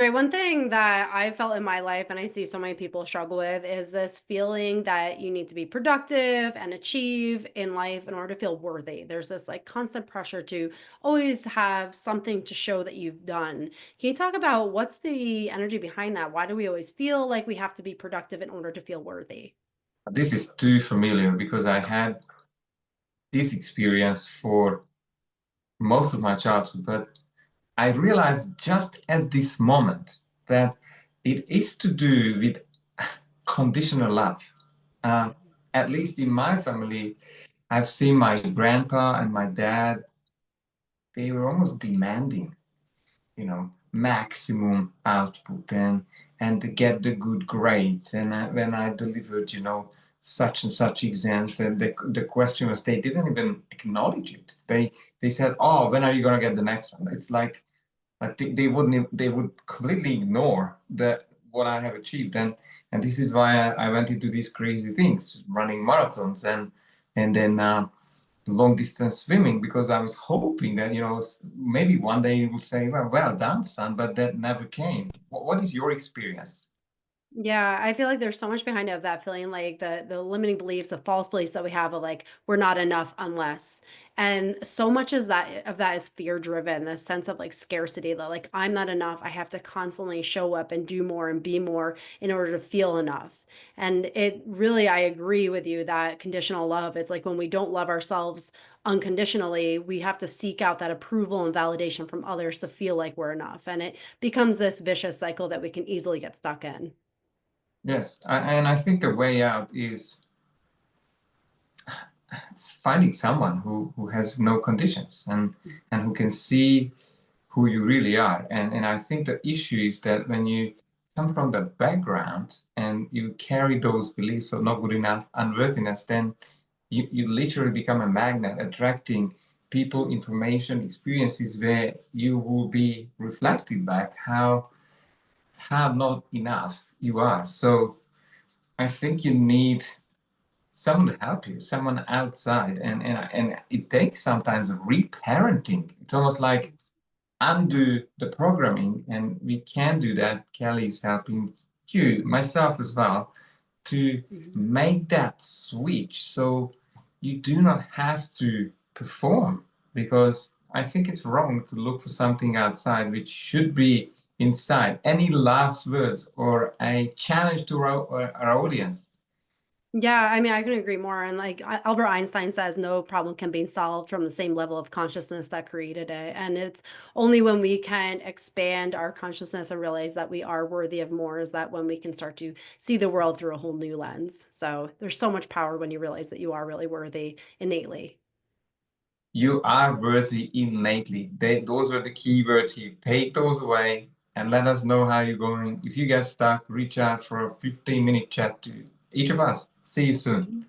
Right, one thing that I felt in my life, and I see so many people struggle with, is this feeling that you need to be productive and achieve in life in order to feel worthy. There's this like constant pressure to always have something to show that you've done. Can you talk about what's the energy behind that? Why do we always feel like we have to be productive in order to feel worthy? This is too familiar because I had this experience for most of my childhood, but I realized just at this moment that it is to do with conditional love. Uh, at least in my family, I've seen my grandpa and my dad, they were almost demanding, maximum output and to get the good grades. And when I delivered, such and such exams, the question was they didn't even acknowledge it. They said, "Oh, when are you gonna get the next one?" It's like they would completely ignore the what I have achieved. And this is why I went into these crazy things, running marathons and then long distance swimming, because I was hoping that, maybe one day he would say, well done, son, but that never came. What is your experience? Yeah, I feel like there's so much behind it of that feeling like the limiting beliefs, the false beliefs that we have of like we're not enough unless. And so much is that of that is fear driven, this sense of like scarcity that like I'm not enough. I have to constantly show up and do more and be more in order to feel enough. And it really, I agree with you that conditional love, it's like when we don't love ourselves unconditionally, we have to seek out that approval and validation from others to feel like we're enough. And it becomes this vicious cycle that we can easily get stuck in. Yes, and I think the way out is finding someone who has no conditions and who can see who you really are. And I think the issue is that when you come from the background and you carry those beliefs of not good enough, unworthiness, then you literally become a magnet, attracting people, information, experiences where you will be reflected back how not enough you are. So I think you need someone to help you, someone outside, and it takes sometimes reparenting. It's almost like undo the programming, and we can do that. Kelly is helping you, myself as well, to Mhm. make that switch so you do not have to perform, because I think it's wrong to look for something outside which should be inside. Any last words or a challenge to our audience? Yeah, I mean, I can agree more. And like Albert Einstein says, no problem can be solved from the same level of consciousness that created it. And it's only when we can expand our consciousness and realize that we are worthy of more is that when we can start to see the world through a whole new lens. So there's so much power when you realize that you are really worthy innately. You are worthy innately. Those are the key words here. Take those away and let us know how you're going. If you get stuck, reach out for a 15-minute chat to each of us. See you soon.